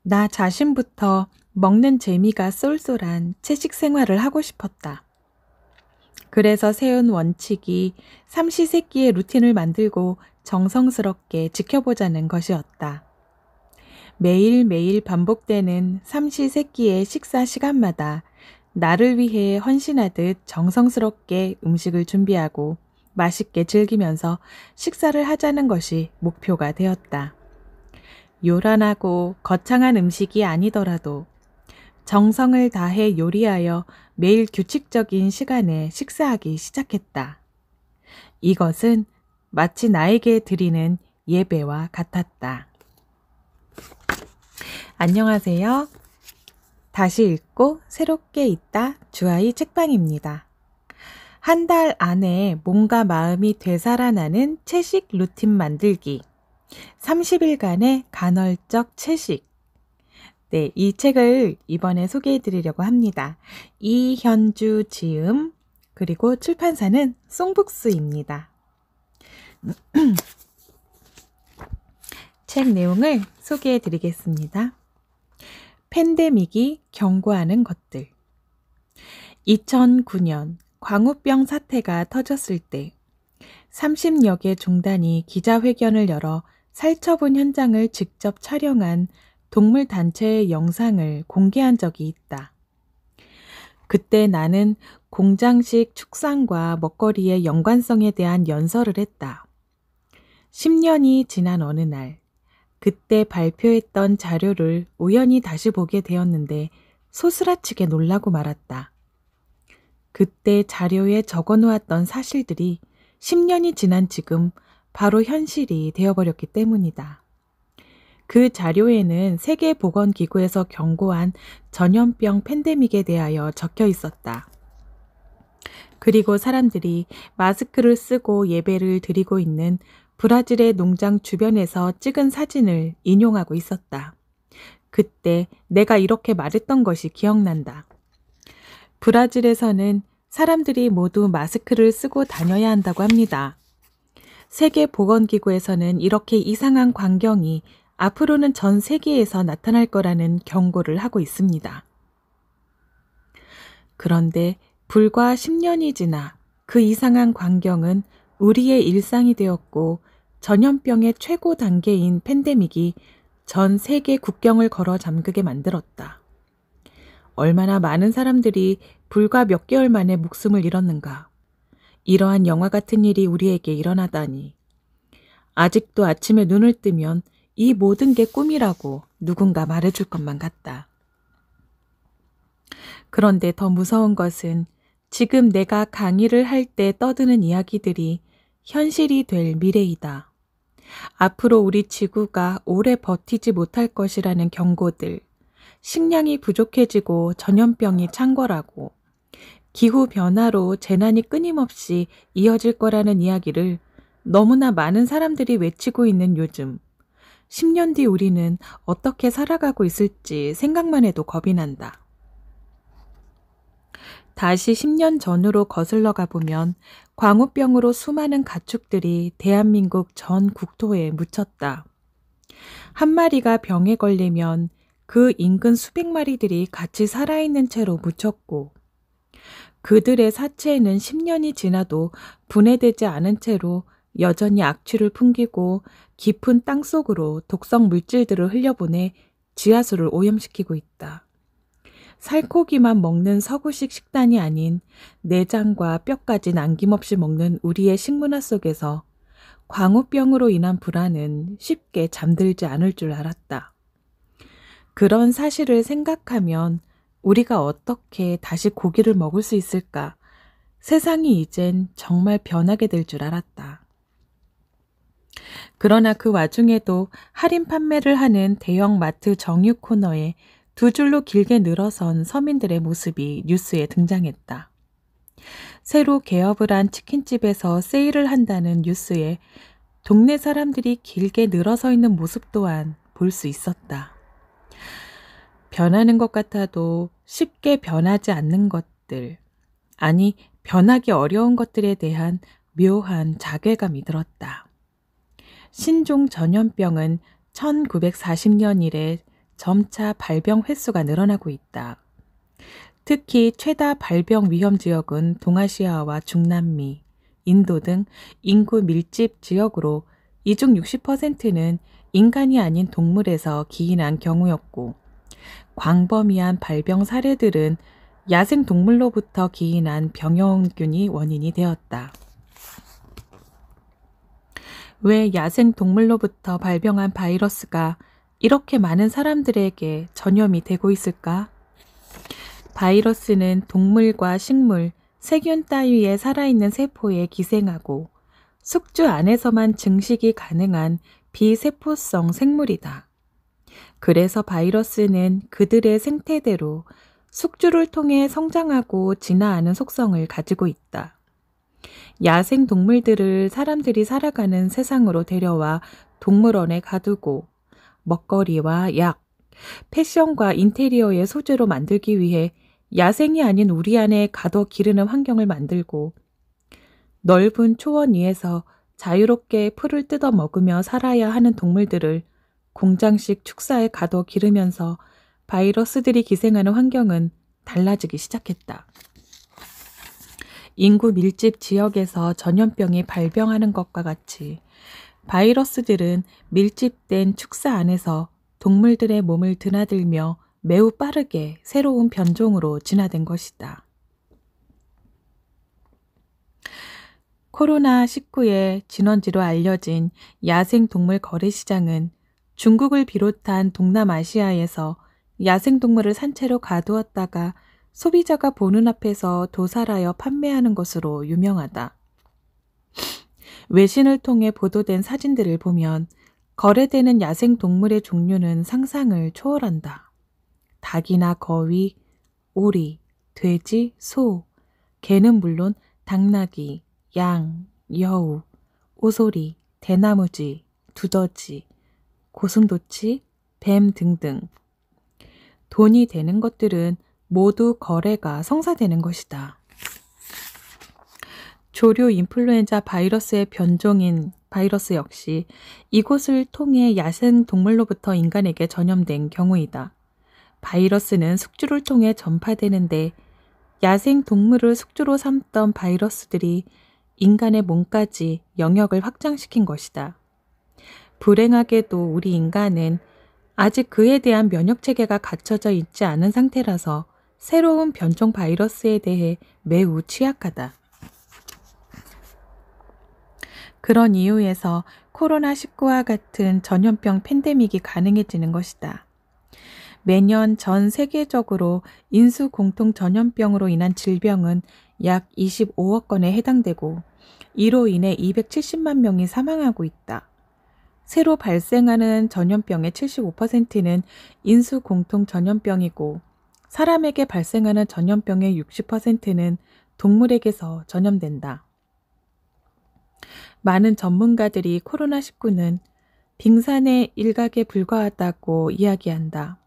나 자신부터 먹는 재미가 쏠쏠한 채식 생활을 하고 싶었다. 그래서 세운 원칙이 삼시세끼의 루틴을 만들고 정성스럽게 지켜보자는 것이었다. 매일매일 반복되는 삼시세끼의 식사 시간마다 나를 위해 헌신하듯 정성스럽게 음식을 준비하고 맛있게 즐기면서 식사를 하자는 것이 목표가 되었다. 요란하고 거창한 음식이 아니더라도 정성을 다해 요리하여 매일 규칙적인 시간에 식사하기 시작했다. 이것은 마치 나에게 드리는 예배와 같았다. 안녕하세요. 다시 읽고 새롭게 읽다 주아이 책방입니다. 한 달 안에 몸과 마음이 되살아나는 채식 루틴 만들기. 30일간의 간헐적 채식. 네, 이 책을 이번에 소개해 드리려고 합니다. 이현주 지음, 그리고 출판사는 송북스입니다. 책 내용을 소개해 드리겠습니다. 팬데믹이 경고하는 것들. 2009년 광우병 사태가 터졌을 때 30여 개 종단이 기자회견을 열어 살처분 현장을 직접 촬영한 동물단체의 영상을 공개한 적이 있다. 그때 나는 공장식 축산과 먹거리의 연관성에 대한 연설을 했다. 10년이 지난 어느 날, 그때 발표했던 자료를 우연히 다시 보게 되었는데 소스라치게 놀라고 말았다. 그때 자료에 적어놓았던 사실들이 10년이 지난 지금 바로 현실이 되어버렸기 때문이다. 그 자료에는 세계보건기구에서 경고한 전염병 팬데믹에 대하여 적혀 있었다. 그리고 사람들이 마스크를 쓰고 예배를 드리고 있는 브라질의 농장 주변에서 찍은 사진을 인용하고 있었다. 그때 내가 이렇게 말했던 것이 기억난다. 브라질에서는 사람들이 모두 마스크를 쓰고 다녀야 한다고 합니다. 세계보건기구에서는 이렇게 이상한 광경이 앞으로는 전 세계에서 나타날 거라는 경고를 하고 있습니다. 그런데 불과 10년이 지나 그 이상한 광경은 우리의 일상이 되었고 전염병의 최고 단계인 팬데믹이 전 세계 국경을 걸어 잠그게 만들었다. 얼마나 많은 사람들이 불과 몇 개월 만에 목숨을 잃었는가. 이러한 영화 같은 일이 우리에게 일어나다니. 아직도 아침에 눈을 뜨면 이 모든 게 꿈이라고 누군가 말해줄 것만 같다. 그런데 더 무서운 것은 지금 내가 강의를 할 때 떠드는 이야기들이 현실이 될 미래이다. 앞으로 우리 지구가 오래 버티지 못할 것이라는 경고들, 식량이 부족해지고 전염병이 창궐하고 기후변화로 재난이 끊임없이 이어질 거라는 이야기를 너무나 많은 사람들이 외치고 있는 요즘, 10년 뒤 우리는 어떻게 살아가고 있을지 생각만 해도 겁이 난다. 다시 10년 전으로 거슬러 가보면 광우병으로 수많은 가축들이 대한민국 전 국토에 묻혔다. 한 마리가 병에 걸리면 그 인근 수백 마리들이 같이 살아있는 채로 묻혔고 그들의 사체에는 10년이 지나도 분해되지 않은 채로 여전히 악취를 풍기고 깊은 땅속으로 독성 물질들을 흘려보내 지하수를 오염시키고 있다. 살코기만 먹는 서구식 식단이 아닌 내장과 뼈까지 남김없이 먹는 우리의 식문화 속에서 광우병으로 인한 불안은 쉽게 잠들지 않을 줄 알았다. 그런 사실을 생각하면 우리가 어떻게 다시 고기를 먹을 수 있을까? 세상이 이젠 정말 변하게 될 줄 알았다. 그러나 그 와중에도 할인 판매를 하는 대형 마트 정육 코너에 두 줄로 길게 늘어선 서민들의 모습이 뉴스에 등장했다. 새로 개업을 한 치킨집에서 세일을 한다는 뉴스에 동네 사람들이 길게 늘어서 있는 모습 또한 볼 수 있었다. 변하는 것 같아도 쉽게 변하지 않는 것들, 아니 변하기 어려운 것들에 대한 묘한 자괴감이 들었다. 신종 전염병은 1940년 이래 점차 발병 횟수가 늘어나고 있다. 특히 최다 발병 위험 지역은 동아시아와 중남미, 인도 등 인구 밀집 지역으로 이 중 60%는 인간이 아닌 동물에서 기인한 경우였고, 광범위한 발병 사례들은 야생 동물로부터 기인한 병원균이 원인이 되었다. 왜 야생 동물로부터 발병한 바이러스가 이렇게 많은 사람들에게 전염이 되고 있을까? 바이러스는 동물과 식물, 세균 따위에 살아있는 세포에 기생하고 숙주 안에서만 증식이 가능한 비세포성 생물이다. 그래서 바이러스는 그들의 생태대로 숙주를 통해 성장하고 진화하는 속성을 가지고 있다. 야생 동물들을 사람들이 살아가는 세상으로 데려와 동물원에 가두고 먹거리와 약, 패션과 인테리어의 소재로 만들기 위해 야생이 아닌 우리 안에 가둬 기르는 환경을 만들고 넓은 초원 위에서 자유롭게 풀을 뜯어 먹으며 살아야 하는 동물들을 공장식 축사에 가둬 기르면서 바이러스들이 기생하는 환경은 달라지기 시작했다. 인구 밀집 지역에서 전염병이 발병하는 것과 같이 바이러스들은 밀집된 축사 안에서 동물들의 몸을 드나들며 매우 빠르게 새로운 변종으로 진화된 것이다. 코로나19의 진원지로 알려진 야생동물 거래시장은 중국을 비롯한 동남아시아에서 야생동물을 산채로 가두었다가 소비자가 보는 앞에서 도살하여 판매하는 것으로 유명하다. 외신을 통해 보도된 사진들을 보면 거래되는 야생동물의 종류는 상상을 초월한다. 닭이나 거위, 오리, 돼지, 소, 개는 물론 당나귀, 양, 여우, 오소리, 대나무쥐, 두더지, 고슴도치, 뱀 등등. 돈이 되는 것들은 모두 거래가 성사되는 것이다. 조류 인플루엔자 바이러스의 변종인 바이러스 역시 이곳을 통해 야생 동물로부터 인간에게 전염된 경우이다. 바이러스는 숙주를 통해 전파되는데 야생 동물을 숙주로 삼던 바이러스들이 인간의 몸까지 영역을 확장시킨 것이다. 불행하게도 우리 인간은 아직 그에 대한 면역체계가 갖춰져 있지 않은 상태라서 새로운 변종 바이러스에 대해 매우 취약하다. 그런 이유에서 코로나19와 같은 전염병 팬데믹이 가능해지는 것이다. 매년 전 세계적으로 인수 공통 전염병으로 인한 질병은 약 25억 건에 해당되고 이로 인해 270만 명이 사망하고 있다. 새로 발생하는 전염병의 75%는 인수 공통 전염병이고 사람에게 발생하는 전염병의 60%는 동물에게서 전염된다. 많은 전문가들이 코로나19는 빙산의 일각에 불과하다고 이야기한다.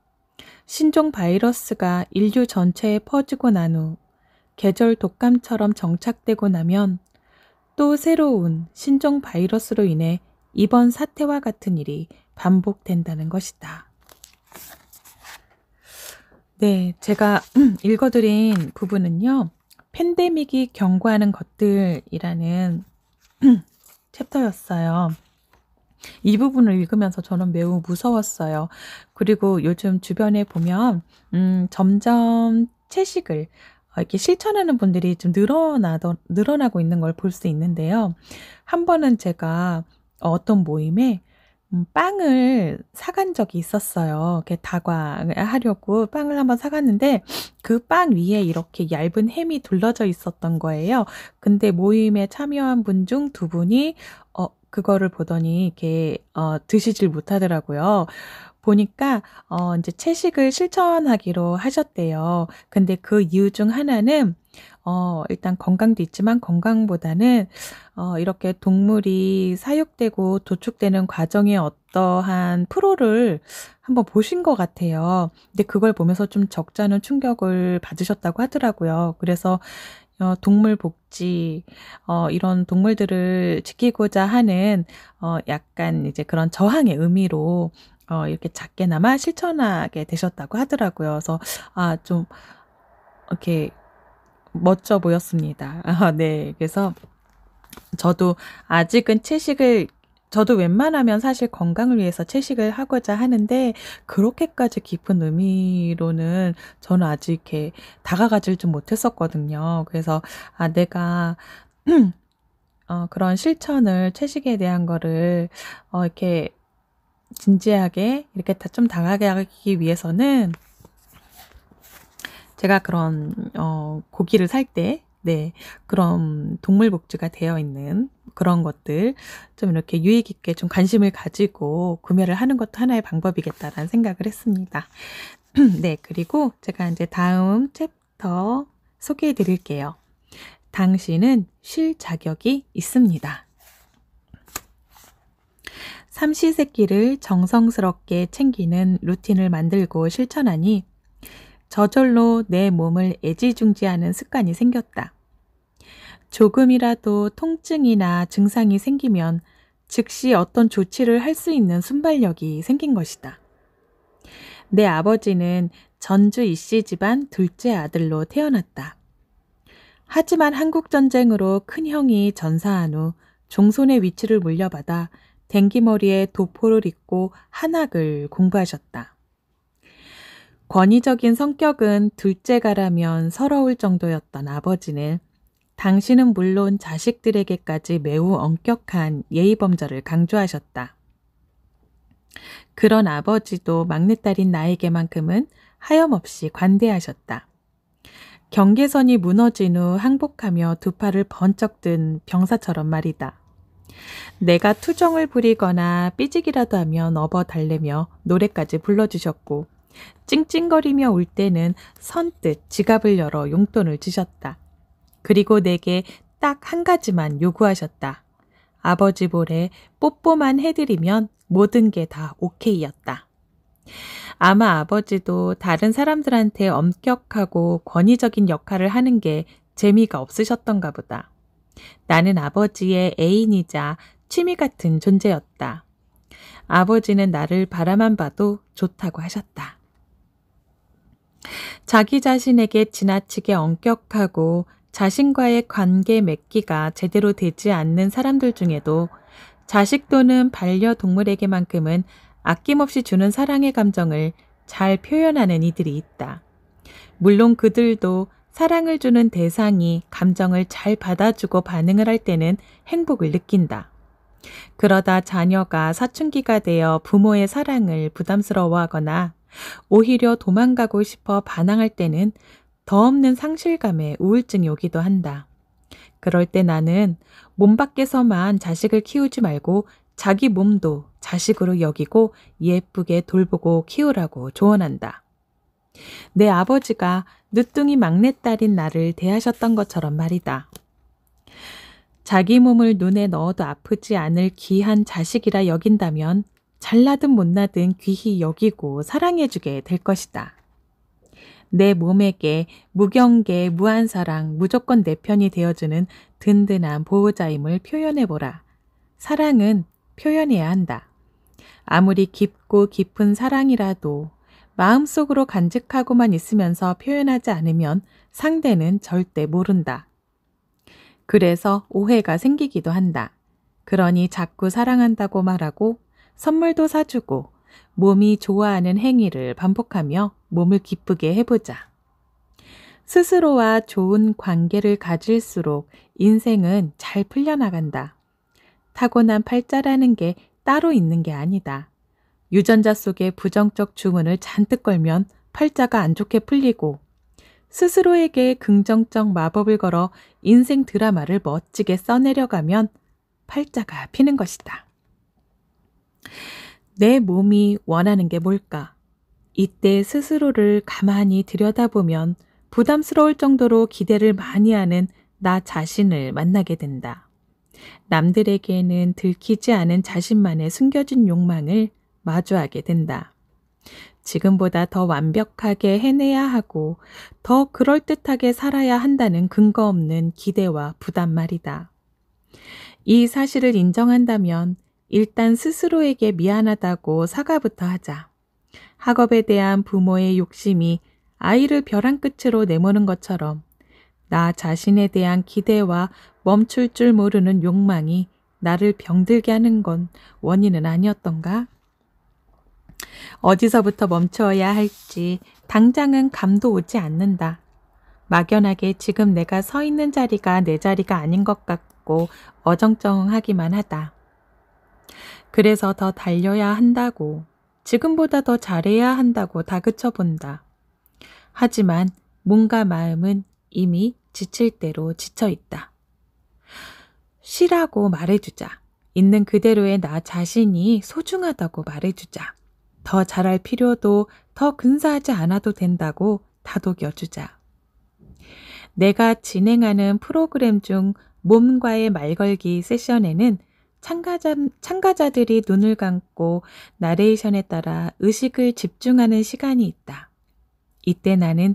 신종 바이러스가 인류 전체에 퍼지고 난 후 계절 독감처럼 정착되고 나면 또 새로운 신종 바이러스로 인해 이번 사태와 같은 일이 반복된다는 것이다. 네, 제가 읽어드린 부분은요. 팬데믹이 경고하는 것들이라는 챕터였어요. 이 부분을 읽으면서 저는 매우 무서웠어요. 그리고 요즘 주변에 보면 점점 채식을 이렇게 실천하는 분들이 좀 늘어나고 있는 걸 볼 수 있는데요. 한 번은 제가 어떤 모임에 빵을 사간 적이 있었어요. 이렇게 다과하려고 빵을 한번 사갔는데 그 빵 위에 이렇게 얇은 햄이 둘러져 있었던 거예요. 근데 모임에 참여한 분 중 두 분이 그거를 보더니 이렇게 드시질 못하더라고요. 보니까 이제 채식을 실천하기로 하셨대요. 근데 그 이유 중 하나는 일단 건강도 있지만 건강보다는 이렇게 동물이 사육되고 도축되는 과정의 어떠한 프로를 한번 보신 것 같아요. 근데 그걸 보면서 좀 적잖은 충격을 받으셨다고 하더라고요. 그래서 동물 복지, 이런 동물들을 지키고자 하는 약간 이제 그런 저항의 의미로 이렇게 작게나마 실천하게 되셨다고 하더라고요. 그래서 좀 이렇게 멋져 보였습니다. 네. 그래서 저도 아직은 저도 웬만하면 사실 건강을 위해서 채식을 하고자 하는데 그렇게까지 깊은 의미로는 저는 아직 이렇게 다가가질 좀 못했었거든요. 그래서 내가 그런 실천을 채식에 대한 거를 이렇게 진지하게 이렇게 좀 다가가기 위해서는 제가 그런 고기를 살 때 네, 그런 동물 복지가 되어 있는 그런 것들 좀 이렇게 유익 있게 좀 관심을 가지고 구매를 하는 것도 하나의 방법이겠다라는 생각을 했습니다. 네, 그리고 제가 이제 다음 챕터 소개해 드릴게요. 당신은 쉴 자격이 있습니다. 삼시세끼를 정성스럽게 챙기는 루틴을 만들고 실천하니 저절로 내 몸을 애지중지하는 습관이 생겼다. 조금이라도 통증이나 증상이 생기면 즉시 어떤 조치를 할 수 있는 순발력이 생긴 것이다. 내 아버지는 전주 이씨 집안 둘째 아들로 태어났다. 하지만 한국전쟁으로 큰형이 전사한 후 종손의 위치를 물려받아 댕기머리에 도포를 입고 한학을 공부하셨다. 권위적인 성격은 둘째가라면 서러울 정도였던 아버지는 당신은 물론 자식들에게까지 매우 엄격한 예의범절을 강조하셨다. 그런 아버지도 막내딸인 나에게만큼은 하염없이 관대하셨다. 경계선이 무너진 후 항복하며 두 팔을 번쩍 든 병사처럼 말이다. 내가 투정을 부리거나 삐지기라도 하면 업어달래며 노래까지 불러주셨고 찡찡거리며 울 때는 선뜻 지갑을 열어 용돈을 주셨다. 그리고 내게 딱 한 가지만 요구하셨다. 아버지 볼에 뽀뽀만 해드리면 모든 게 다 오케이였다. 아마 아버지도 다른 사람들한테 엄격하고 권위적인 역할을 하는 게 재미가 없으셨던가 보다. 나는 아버지의 애인이자 취미 같은 존재였다. 아버지는 나를 바라만 봐도 좋다고 하셨다. 자기 자신에게 지나치게 엄격하고 자신과의 관계 맺기가 제대로 되지 않는 사람들 중에도 자식 또는 반려동물에게만큼은 아낌없이 주는 사랑의 감정을 잘 표현하는 이들이 있다. 물론 그들도 사랑을 주는 대상이 감정을 잘 받아주고 반응을 할 때는 행복을 느낀다. 그러다 자녀가 사춘기가 되어 부모의 사랑을 부담스러워하거나 오히려 도망가고 싶어 반항할 때는 더 없는 상실감에 우울증이 오기도 한다. 그럴 때 나는 몸 밖에서만 자식을 키우지 말고 자기 몸도 자식으로 여기고 예쁘게 돌보고 키우라고 조언한다. 내 아버지가 늦둥이 막내딸인 나를 대하셨던 것처럼 말이다. 자기 몸을 눈에 넣어도 아프지 않을 귀한 자식이라 여긴다면 잘나든 못나든 귀히 여기고 사랑해주게 될 것이다. 내 몸에게 무경계, 무한사랑, 무조건 내 편이 되어주는 든든한 보호자임을 표현해보라. 사랑은 표현해야 한다. 아무리 깊고 깊은 사랑이라도 마음속으로 간직하고만 있으면서 표현하지 않으면 상대는 절대 모른다. 그래서 오해가 생기기도 한다. 그러니 자꾸 사랑한다고 말하고 선물도 사주고 몸이 좋아하는 행위를 반복하며 몸을 기쁘게 해보자. 스스로와 좋은 관계를 가질수록 인생은 잘 풀려나간다. 타고난 팔자라는 게 따로 있는 게 아니다. 유전자 속에 부정적 주문을 잔뜩 걸면 팔자가 안 좋게 풀리고 스스로에게 긍정적 마법을 걸어 인생 드라마를 멋지게 써내려가면 팔자가 피는 것이다. 내 몸이 원하는 게 뭘까? 이때 스스로를 가만히 들여다보면 부담스러울 정도로 기대를 많이 하는 나 자신을 만나게 된다. 남들에게는 들키지 않은 자신만의 숨겨진 욕망을 마주하게 된다. 지금보다 더 완벽하게 해내야 하고 더 그럴듯하게 살아야 한다는 근거 없는 기대와 부담 말이다. 이 사실을 인정한다면 일단 스스로에게 미안하다고 사과부터 하자. 학업에 대한 부모의 욕심이 아이를 벼랑 끝으로 내모는 것처럼 나 자신에 대한 기대와 멈출 줄 모르는 욕망이 나를 병들게 하는 건 원인은 아니었던가? 어디서부터 멈춰야 할지 당장은 감도 오지 않는다. 막연하게 지금 내가 서 있는 자리가 내 자리가 아닌 것 같고 어정쩡하기만 하다. 그래서 더 달려야 한다고, 지금보다 더 잘해야 한다고 다그쳐본다. 하지만 몸과 마음은 이미 지칠 대로 지쳐있다. 쉬라고 말해주자. 있는 그대로의 나 자신이 소중하다고 말해주자. 더 잘할 필요도 더 근사하지 않아도 된다고 다독여주자. 내가 진행하는 프로그램 중 몸과의 말걸기 세션에는 참가자들이 눈을 감고 나레이션에 따라 의식을 집중하는 시간이 있다. 이때 나는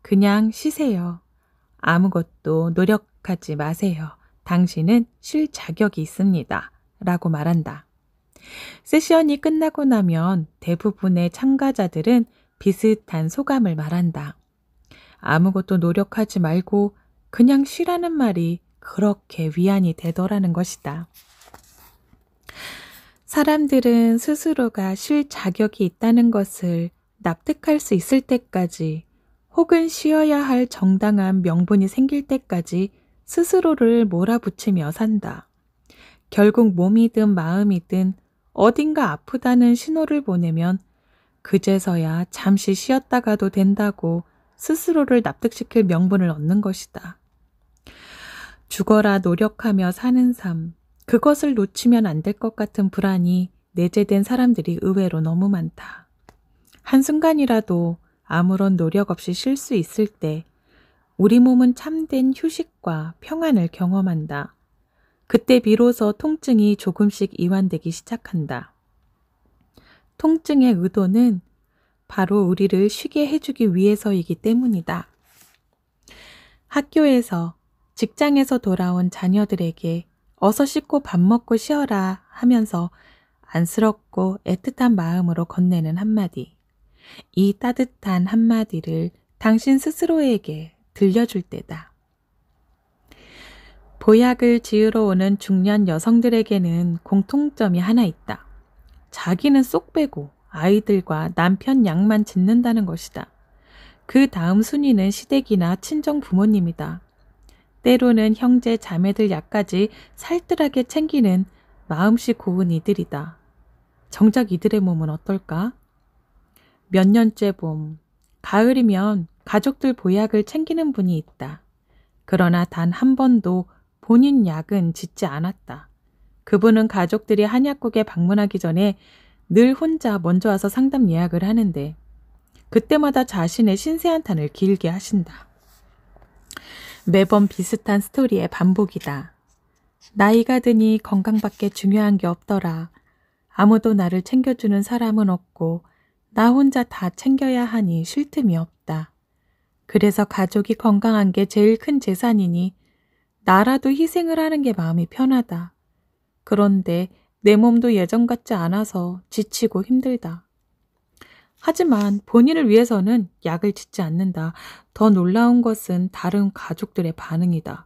그냥 쉬세요. 아무것도 노력하지 마세요. 당신은 쉴 자격이 있습니다. 라고 말한다. 세션이 끝나고 나면 대부분의 참가자들은 비슷한 소감을 말한다. 아무것도 노력하지 말고 그냥 쉬라는 말이 그렇게 위안이 되더라는 것이다. 사람들은 스스로가 쉴 자격이 있다는 것을 납득할 수 있을 때까지 혹은 쉬어야 할 정당한 명분이 생길 때까지 스스로를 몰아붙이며 산다. 결국 몸이든 마음이든 어딘가 아프다는 신호를 보내면 그제서야 잠시 쉬었다가도 된다고 스스로를 납득시킬 명분을 얻는 것이다. 죽어라 노력하며 사는 삶, 그것을 놓치면 안 될 것 같은 불안이 내재된 사람들이 의외로 너무 많다. 한순간이라도 아무런 노력 없이 쉴 수 있을 때 우리 몸은 참된 휴식과 평안을 경험한다. 그때 비로소 통증이 조금씩 이완되기 시작한다. 통증의 의도는 바로 우리를 쉬게 해주기 위해서이기 때문이다. 학교에서, 직장에서 돌아온 자녀들에게 어서 씻고 밥 먹고 쉬어라 하면서 안쓰럽고 애틋한 마음으로 건네는 한마디. 이 따뜻한 한마디를 당신 스스로에게 들려줄 때다. 보약을 지으러 오는 중년 여성들에게는 공통점이 하나 있다. 자기는 쏙 빼고 아이들과 남편 양만 짓는다는 것이다. 그 다음 순위는 시댁이나 친정 부모님이다. 때로는 형제 자매들 약까지 살뜰하게 챙기는 마음씨 고운 이들이다. 정작 이들의 몸은 어떨까? 몇 년째 봄, 가을이면 가족들 보약을 챙기는 분이 있다. 그러나 단 한 번도 본인 약은 짓지 않았다. 그분은 가족들이 한약국에 방문하기 전에 늘 혼자 먼저 와서 상담 예약을 하는데 그때마다 자신의 신세한탄을 길게 하신다. 매번 비슷한 스토리의 반복이다. 나이가 드니 건강밖에 중요한 게 없더라. 아무도 나를 챙겨주는 사람은 없고 나 혼자 다 챙겨야 하니 쉴 틈이 없다. 그래서 가족이 건강한 게 제일 큰 재산이니 나라도 희생을 하는 게 마음이 편하다. 그런데 내 몸도 예전 같지 않아서 지치고 힘들다. 하지만 본인을 위해서는 약을 짓지 않는다. 더 놀라운 것은 다른 가족들의 반응이다.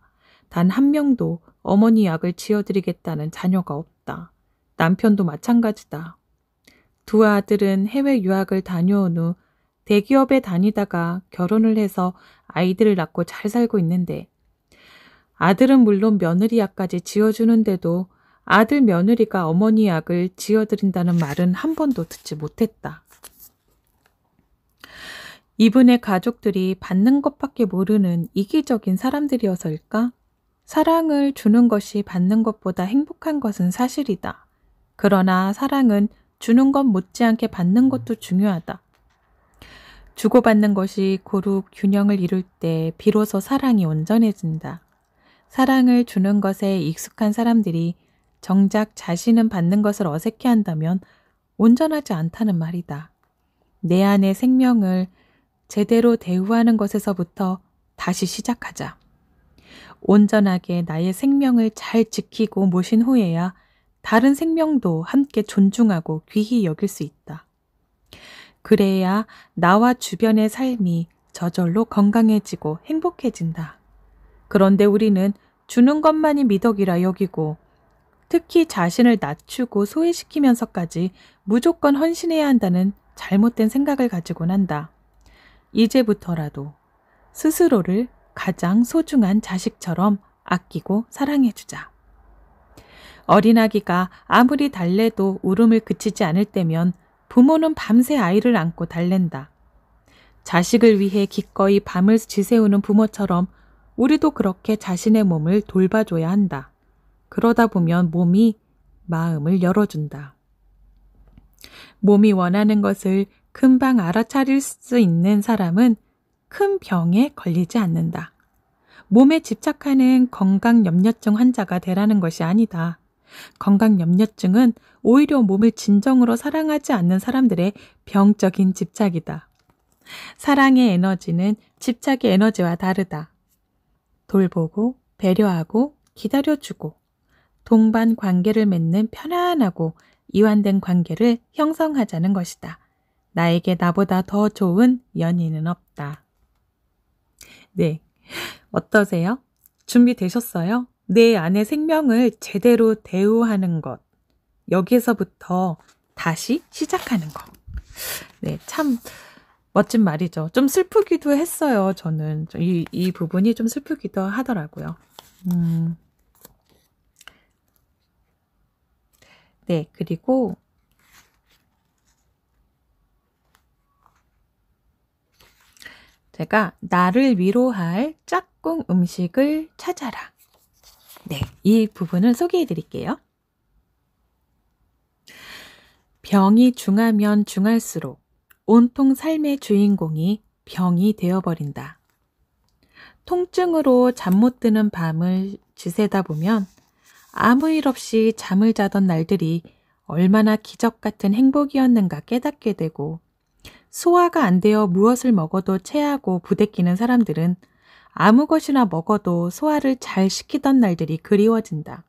단 한 명도 어머니 약을 지어드리겠다는 자녀가 없다. 남편도 마찬가지다. 두 아들은 해외 유학을 다녀온 후 대기업에 다니다가 결혼을 해서 아이들을 낳고 잘 살고 있는데 아들은 물론 며느리 약까지 지어주는데도 아들 며느리가 어머니 약을 지어드린다는 말은 한 번도 듣지 못했다. 이분의 가족들이 받는 것밖에 모르는 이기적인 사람들이어서일까? 사랑을 주는 것이 받는 것보다 행복한 것은 사실이다. 그러나 사랑은 주는 것 못지않게 받는 것도 중요하다. 주고받는 것이 고루 균형을 이룰 때 비로소 사랑이 온전해진다. 사랑을 주는 것에 익숙한 사람들이 정작 자신은 받는 것을 어색해한다면 온전하지 않다는 말이다. 내 안의 생명을 제대로 대우하는 것에서부터 다시 시작하자. 온전하게 나의 생명을 잘 지키고 모신 후에야 다른 생명도 함께 존중하고 귀히 여길 수 있다. 그래야 나와 주변의 삶이 저절로 건강해지고 행복해진다. 그런데 우리는 주는 것만이 미덕이라 여기고 특히 자신을 낮추고 소외시키면서까지 무조건 헌신해야 한다는 잘못된 생각을 가지곤 한다. 이제부터라도 스스로를 가장 소중한 자식처럼 아끼고 사랑해주자. 어린아기가 아무리 달래도 울음을 그치지 않을 때면 부모는 밤새 아이를 안고 달랜다. 자식을 위해 기꺼이 밤을 지새우는 부모처럼 우리도 그렇게 자신의 몸을 돌봐줘야 한다. 그러다 보면 몸이 마음을 열어준다. 몸이 원하는 것을 금방 알아차릴 수 있는 사람은 큰 병에 걸리지 않는다. 몸에 집착하는 건강염려증 환자가 되라는 것이 아니다. 건강염려증은 오히려 몸을 진정으로 사랑하지 않는 사람들의 병적인 집착이다. 사랑의 에너지는 집착의 에너지와 다르다. 돌보고 배려하고 기다려주고 동반 관계를 맺는 편안하고 이완된 관계를 형성하자는 것이다. 나에게 나보다 더 좋은 연인은 없다. 네, 어떠세요? 준비되셨어요? 내 안의 생명을 제대로 대우하는 것. 여기에서부터 다시 시작하는 것. 네, 참 멋진 말이죠. 좀 슬프기도 했어요. 저는 이 부분이 좀 슬프기도 하더라고요. 네, 그리고 제가 나를 위로할 짝꿍 음식을 찾아라. 네, 이 부분을 소개해 드릴게요. 병이 중하면 중할수록 온통 삶의 주인공이 병이 되어버린다. 통증으로 잠 못 드는 밤을 지새다 보면 아무 일 없이 잠을 자던 날들이 얼마나 기적 같은 행복이었는가 깨닫게 되고 소화가 안 되어 무엇을 먹어도 체하고 부대끼는 사람들은 아무 것이나 먹어도 소화를 잘 시키던 날들이 그리워진다.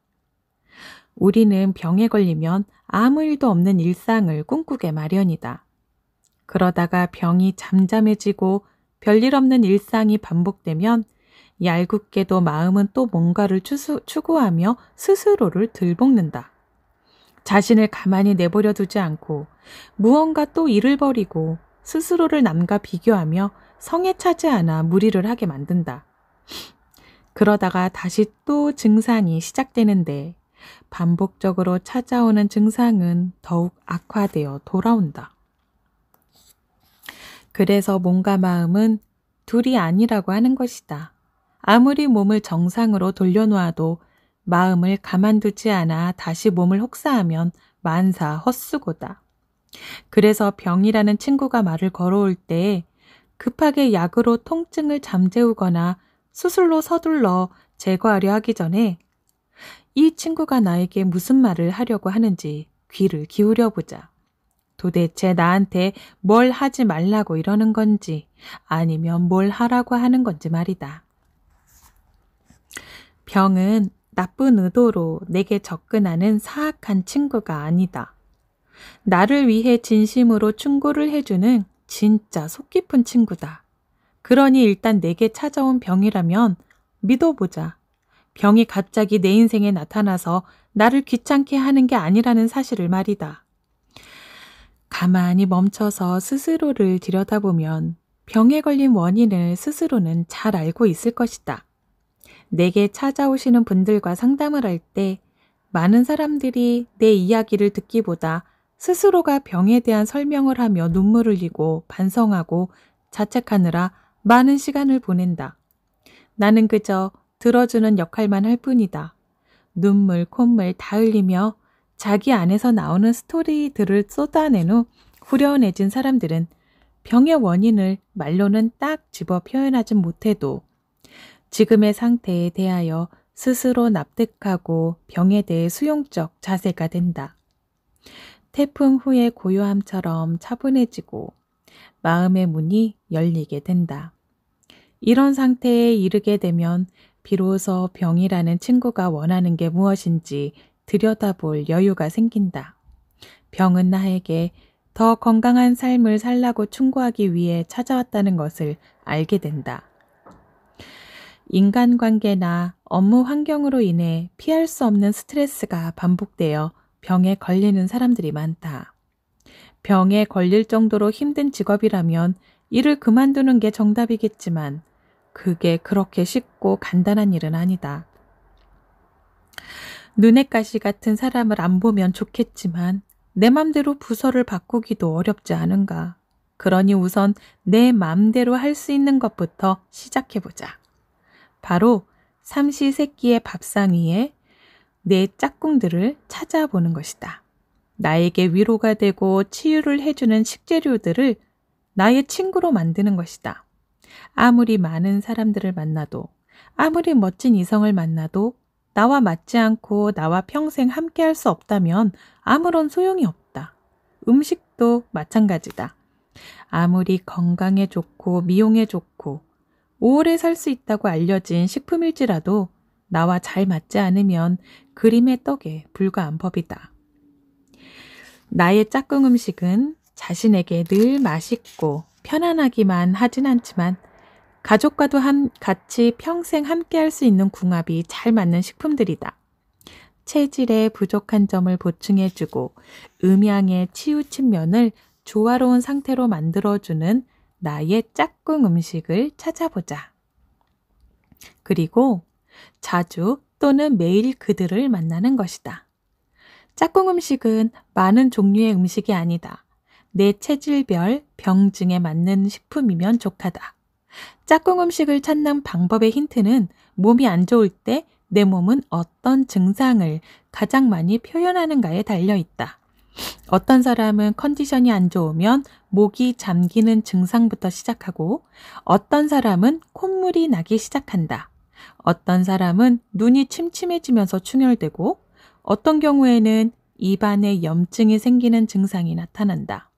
우리는 병에 걸리면 아무 일도 없는 일상을 꿈꾸게 마련이다. 그러다가 병이 잠잠해지고 별일 없는 일상이 반복되면 얄궂게도 마음은 또 뭔가를 추구하며 스스로를 들볶는다. 자신을 가만히 내버려 두지 않고 무언가 또 일을 벌이고 스스로를 남과 비교하며 성에 차지 않아 무리를 하게 만든다. 그러다가 다시 또 증상이 시작되는데 반복적으로 찾아오는 증상은 더욱 악화되어 돌아온다. 그래서 몸과 마음은 둘이 아니라고 하는 것이다. 아무리 몸을 정상으로 돌려놓아도 마음을 가만두지 않아 다시 몸을 혹사하면 만사 헛수고다. 그래서 병이라는 친구가 말을 걸어올 때 급하게 약으로 통증을 잠재우거나 수술로 서둘러 제거하려 하기 전에 이 친구가 나에게 무슨 말을 하려고 하는지 귀를 기울여 보자. 도대체 나한테 뭘 하지 말라고 이러는 건지 아니면 뭘 하라고 하는 건지 말이다. 병은 나쁜 의도로 내게 접근하는 사악한 친구가 아니다. 나를 위해 진심으로 충고를 해주는 진짜 속 깊은 친구다. 그러니 일단 내게 찾아온 병이라면 믿어보자. 병이 갑자기 내 인생에 나타나서 나를 귀찮게 하는 게 아니라는 사실을 말이다. 가만히 멈춰서 스스로를 들여다보면 병에 걸린 원인을 스스로는 잘 알고 있을 것이다. 내게 찾아오시는 분들과 상담을 할 때 많은 사람들이 내 이야기를 듣기보다 스스로가 병에 대한 설명을 하며 눈물을 흘리고 반성하고 자책하느라 많은 시간을 보낸다. 나는 그저 들어주는 역할만 할 뿐이다. 눈물, 콧물 다 흘리며 자기 안에서 나오는 스토리들을 쏟아낸 후 후련해진 사람들은 병의 원인을 말로는 딱 집어 표현하진 못해도 지금의 상태에 대하여 스스로 납득하고 병에 대해 수용적 자세가 된다. 태풍 후의 고요함처럼 차분해지고 마음의 문이 열리게 된다. 이런 상태에 이르게 되면 비로소 병이라는 친구가 원하는 게 무엇인지 들여다볼 여유가 생긴다. 병은 나에게 더 건강한 삶을 살라고 충고하기 위해 찾아왔다는 것을 알게 된다. 인간관계나 업무 환경으로 인해 피할 수 없는 스트레스가 반복되어 병에 걸리는 사람들이 많다. 병에 걸릴 정도로 힘든 직업이라면 일을 그만두는 게 정답이겠지만 그게 그렇게 쉽고 간단한 일은 아니다. 눈엣 가시 같은 사람을 안 보면 좋겠지만 내 맘대로 부서를 바꾸기도 어렵지 않은가. 그러니 우선 내 맘대로 할 수 있는 것부터 시작해보자. 바로 삼시세끼의 밥상 위에 내 짝꿍들을 찾아보는 것이다. 나에게 위로가 되고 치유를 해주는 식재료들을 나의 친구로 만드는 것이다. 아무리 많은 사람들을 만나도, 아무리 멋진 이성을 만나도 나와 맞지 않고 나와 평생 함께할 수 없다면 아무런 소용이 없다. 음식도 마찬가지다. 아무리 건강에 좋고 미용에 좋고 오래 살 수 있다고 알려진 식품일지라도 나와 잘 맞지 않으면 그림의 떡에 불과한 법이다. 나의 짝꿍 음식은 자신에게 늘 맛있고 편안하기만 하진 않지만 가족과도 같이 평생 함께할 수 있는 궁합이 잘 맞는 식품들이다. 체질의 부족한 점을 보충해주고 음양의 치우친 면을 조화로운 상태로 만들어주는 나의 짝꿍 음식을 찾아보자. 그리고 자주 또는 매일 그들을 만나는 것이다. 짝꿍 음식은 많은 종류의 음식이 아니다. 내 체질별 병증에 맞는 식품이면 족하다. 짝꿍 음식을 찾는 방법의 힌트는 몸이 안 좋을 때 내 몸은 어떤 증상을 가장 많이 표현하는가에 달려있다. 어떤 사람은 컨디션이 안 좋으면 목이 잠기는 증상부터 시작하고 어떤 사람은 콧물이 나기 시작한다. 어떤 사람은 눈이 침침해지면서 충혈되고 어떤 경우에는 입안에 염증이 생기는 증상이 나타난다.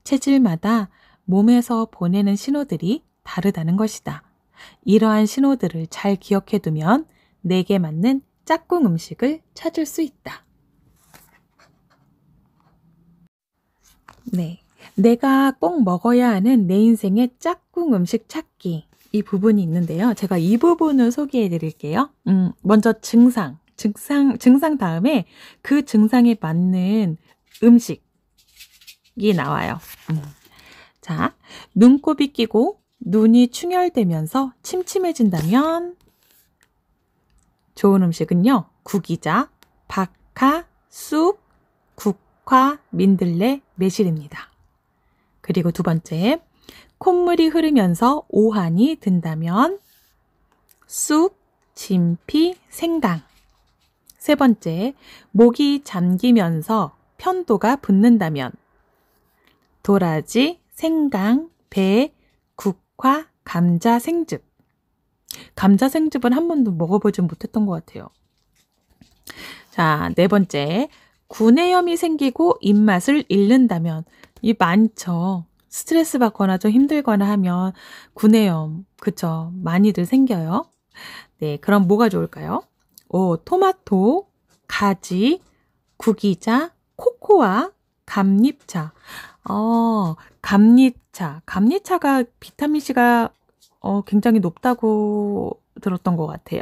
체질마다 몸에서 보내는 신호들이 다르다는 것이다. 이러한 신호들을 잘 기억해두면 내게 맞는 짝꿍 음식을 찾을 수 있다. 네, 내가 꼭 먹어야 하는 내 인생의 짝꿍 음식 찾기 이 부분이 있는데요. 제가 이 부분을 소개해 드릴게요. 먼저 증상 다음에 그 증상에 맞는 음식이 나와요. 자, 눈곱이 끼고 눈이 충혈되면서 침침해진다면 좋은 음식은요. 구기자, 박하, 쑥, 국화, 민들레, 매실입니다. 그리고 두 번째, 콧물이 흐르면서 오한이 든다면 쑥, 진피, 생강. 세 번째, 목이 잠기면서 편도가 붓는다면 도라지, 생강, 배, 국화, 감자 생즙. 감자 생즙은 한 번도 먹어보지 못했던 것 같아요. 자, 네 번째, 구내염이 생기고 입맛을 잃는다면 이 많죠. 스트레스 받거나 좀 힘들거나 하면 구내염, 그쵸? 많이들 생겨요. 네, 그럼 뭐가 좋을까요? 토마토, 가지, 구기자, 코코아, 감잎차. 감잎차가 비타민C가 굉장히 높다고 들었던 것 같아요.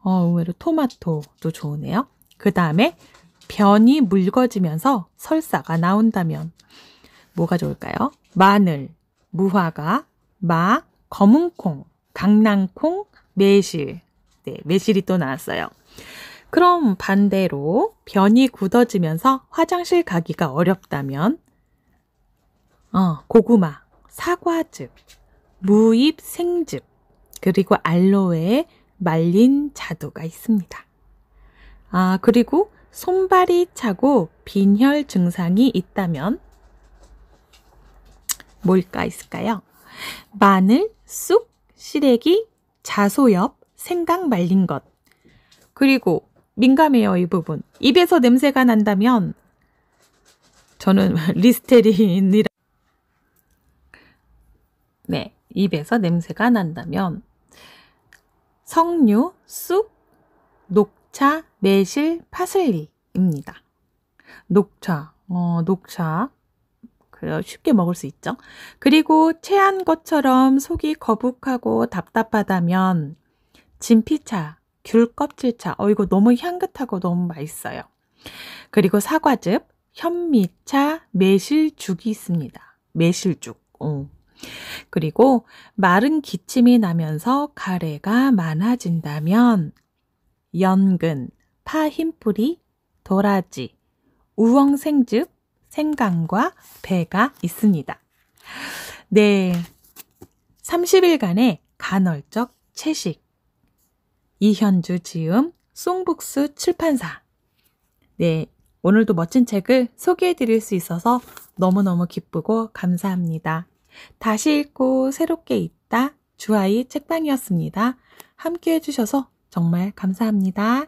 의외로 토마토도 좋으네요. 그 다음에 변이 묽어지면서 설사가 나온다면 뭐가 좋을까요? 마늘, 무화과, 검은콩, 강낭콩, 매실. 네, 매실이 또 나왔어요. 그럼 반대로 변이 굳어지면서 화장실 가기가 어렵다면 고구마, 사과즙, 무잎 생즙, 그리고 알로에 말린 자두가 있습니다. 그리고 손발이 차고 빈혈 증상이 있다면 뭘까 있을까요? 마늘, 쑥, 시래기, 자소엽, 생강 말린 것. 그리고 민감해요, 이 부분. 입에서 냄새가 난다면 저는 리스테린이라 네, 입에서 냄새가 난다면 석류, 쑥, 녹차, 녹차, 매실, 파슬리입니다. 녹차, 녹차. 그래요. 쉽게 먹을 수 있죠. 그리고 체한 것처럼 속이 거북하고 답답하다면 진피차, 귤껍질차. 이거 너무 향긋하고 너무 맛있어요. 그리고 사과즙, 현미차, 매실죽이 있습니다. 매실죽. 그리고 마른 기침이 나면서 가래가 많아진다면 연근, 파 흰뿌리, 도라지, 우엉생즙, 생강과 배가 있습니다. 네, 30일간의 간헐적 채식. 이현주 지음, 송북수 출판사. 네, 오늘도 멋진 책을 소개해 드릴 수 있어서 너무너무 기쁘고 감사합니다. 다시 읽고 새롭게 읽다 주아이 책방이었습니다. 함께 해주셔서 정말 감사합니다.